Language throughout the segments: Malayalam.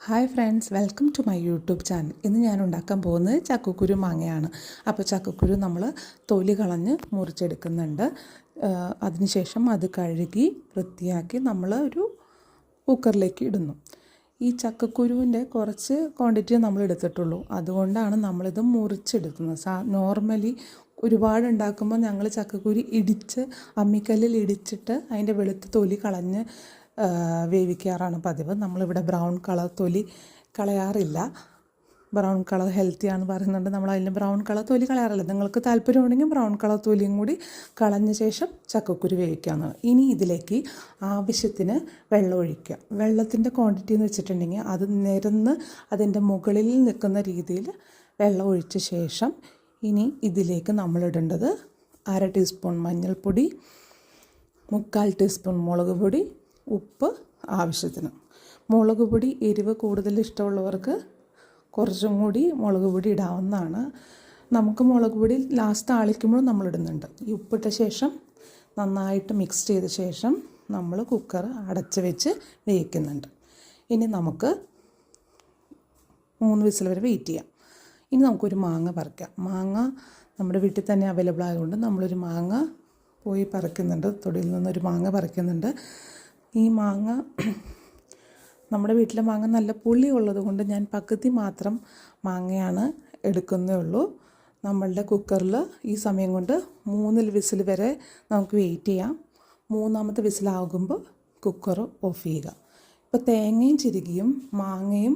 Hi friends, welcome to my YouTube channel. ഇന്ന് ഞാൻ ഉണ്ടാക്കാൻ പോകുന്നത് ചക്കക്കുരു മാങ്ങയാണ്. അപ്പോൾ ചക്കക്കുരു നമ്മൾ തൊലി കളഞ്ഞ് മുറിച്ചെടുക്കുന്നുണ്ട്. അതിനുശേഷം അത് കഴുകി വൃത്തിയാക്കി നമ്മൾ ഒരു കുക്കറിലേക്ക് ഇടുന്നു. ഈ ചക്കക്കുരുവിൻ്റെ കുറച്ച് ക്വാണ്ടിറ്റി നമ്മൾ എടുത്തിട്ടുള്ളൂ, അതുകൊണ്ടാണ് നമ്മളിത് മുറിച്ചെടുക്കുന്നത്. നോർമലി ഒരുപാട് ഉണ്ടാക്കുമ്പോൾ ഞങ്ങൾ ചക്കക്കുരു ഇടിച്ച് അമ്മിക്കല്ലിൽ ഇടിച്ചിട്ട് അതിൻ്റെ വെളുത്ത തൊലി കളഞ്ഞ് വേവിക്കാറാണ് പതിവ്. നമ്മളിവിടെ ബ്രൗൺ കളർ തൊലി കളയാറില്ല. ബ്രൗൺ കളർ ഹെൽത്തിയാണെന്ന് പറയുന്നുണ്ട്, നമ്മൾ അതിന് ബ്രൗൺ കളർ തൊലി കളയാറില്ല. നിങ്ങൾക്ക് താല്പര്യമുണ്ടെങ്കിൽ ബ്രൗൺ കളർ തൊലിയും കൂടി കളഞ്ഞ ശേഷം ചക്കക്കുരു വേവിക്കാവുന്നതാണ്. ഇനി ഇതിലേക്ക് ആവശ്യത്തിന് വെള്ളം ഒഴിക്കുക. വെള്ളത്തിൻ്റെ ക്വാണ്ടിറ്റി എന്ന് വെച്ചിട്ടുണ്ടെങ്കിൽ അത് നിരന്ന് അതിൻ്റെ മുകളിൽ നിൽക്കുന്ന രീതിയിൽ വെള്ളം ഒഴിച്ച ശേഷം ഇനി ഇതിലേക്ക് നമ്മളിടേണ്ടത് 1/2 ടീസ്പൂൺ മഞ്ഞൾപ്പൊടി, 1/4 ടീസ്പൂൺ മുളക് പൊടി, ഉപ്പ് ആവശ്യത്തിന്. മുളക് പൊടി എരിവ് കൂടുതൽ ഇഷ്ടമുള്ളവർക്ക് കുറച്ചും കൂടി മുളക് പൊടി ഇടാവുന്നതാണ്. നമുക്ക് മുളക് പൊടി ലാസ്റ്റ് താളിക്കുമ്പോഴും നമ്മളിടുന്നുണ്ട്. ഈ ഉപ്പിട്ട ശേഷം നന്നായിട്ട് മിക്സ് ചെയ്ത ശേഷം നമ്മൾ കുക്കർ അടച്ച് വെച്ച് വേവിക്കുന്നുണ്ട്. ഇനി നമുക്ക് 3 വിസിൽ വരെ വെയിറ്റ് ചെയ്യാം. ഇനി നമുക്കൊരു മാങ്ങ പറിക്കാം. മാങ്ങ നമ്മുടെ വീട്ടിൽ തന്നെ അവൈലബിൾ ആയതുകൊണ്ട് നമ്മളൊരു മാങ്ങ പോയി പറിക്കുന്നുണ്ട്. തൊടിയിൽ നിന്നൊരു മാങ്ങ പറിക്കുന്നുണ്ട്. ഈ മാങ്ങ നമ്മുടെ വീട്ടിലെ മാങ്ങ നല്ല പുളി ഉള്ളത് കൊണ്ട് ഞാൻ പകുതി മാത്രം മാങ്ങയാണ് എടുക്കുന്നേ ഉള്ളൂ. നമ്മളുടെ കുക്കറിൽ ഈ സമയം കൊണ്ട് 3 വിസിൽ വരെ നമുക്ക് വെയിറ്റ് ചെയ്യാം. 3ാമത്തെ വിസിലാകുമ്പോൾ കുക്കർ ഓഫ് ചെയ്യുക. ഇപ്പോൾ തേങ്ങയും ചിരകിയും മാങ്ങയും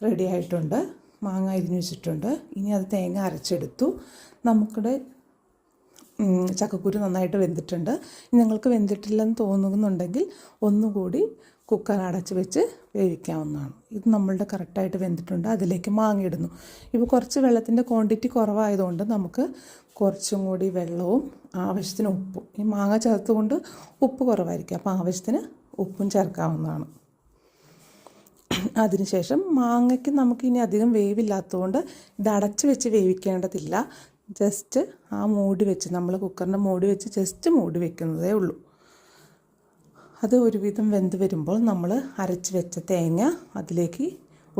റെഡി ആയിട്ടുണ്ട്. മാങ്ങ അരിഞ്ഞ് വെച്ചിട്ടുണ്ട്. ഇനി അത് തേങ്ങ അരച്ചെടുത്തു. നമുക്കിടെ ചക്കക്കുരു നന്നായിട്ട് വെന്തിട്ടുണ്ട്. നിങ്ങൾക്ക് വെന്തിട്ടില്ലെന്ന് തോന്നുന്നുണ്ടെങ്കിൽ ഒന്നുകൂടി കുക്കർ അടച്ച് വെച്ച് വേവിക്കാവുന്നതാണ്. ഇത് നമ്മളുടെ കറക്റ്റായിട്ട് വെന്തിട്ടുണ്ട്. അതിലേക്ക് മാങ്ങ ഇടുന്നു. ഇപ്പോൾ കുറച്ച് വെള്ളത്തിൻ്റെ ക്വാണ്ടിറ്റി കുറവായതുകൊണ്ട് നമുക്ക് കുറച്ചും കൂടി വെള്ളവും ആവശ്യത്തിന് ഉപ്പും, ഈ മാങ്ങ ചേർത്തുകൊണ്ട് ഉപ്പ് കുറവായിരിക്കും, അപ്പോൾ ആവശ്യത്തിന് ഉപ്പും ചേർക്കാവുന്നതാണ്. അതിനുശേഷം മാങ്ങയ്ക്ക് നമുക്കിനി അധികം വേവില്ലാത്തതുകൊണ്ട് ഇത് അടച്ച് വെച്ച് വേവിക്കേണ്ടതില്ല. ജസ്റ്റ് ആ മൂടി വെച്ച്, നമ്മൾ കുക്കറിൻ്റെ മൂടി വെച്ച് ജസ്റ്റ് മൂടി വെക്കുന്നതേ ഉള്ളൂ. അത് ഒരുവിധം വെന്ത് വരുമ്പോൾ നമ്മൾ അരച്ച് വെച്ച തേങ്ങ അതിലേക്ക്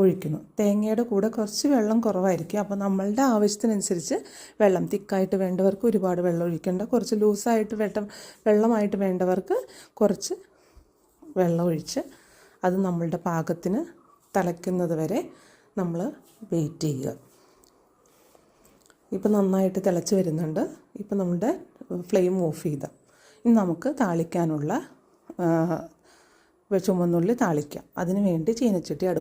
ഒഴിക്കുന്നു. തേങ്ങയുടെ കൂടെ കുറച്ച് വെള്ളം കുറവായിരിക്കും, അപ്പോൾ നമ്മളുടെ ആവശ്യത്തിനനുസരിച്ച് വെള്ളം, തിക്കായിട്ട് വേണ്ടവർക്ക് ഒരുപാട് വെള്ളം ഒഴിക്കേണ്ട, കുറച്ച് ലൂസായിട്ട് വെള്ളമായിട്ട് വേണ്ടവർക്ക് കുറച്ച് വെള്ളം ഒഴിച്ച് അത് നമ്മളുടെ പാകത്തിന് തിളയ്ക്കുന്നത് വരെ നമ്മൾ വെയിറ്റ് ചെയ്യുക. ഇപ്പം നന്നായിട്ട് തിളച്ച് വരുന്നുണ്ട്. ഇപ്പം നമ്മുടെ ഫ്ലെയിം ഓഫ് ചെയ്ത ഇനി നമുക്ക് താളിക്കാനുള്ള ചുമന്നുള്ളി താളിക്കാം. അതിന് വേണ്ടി ചീനച്ചട്ടി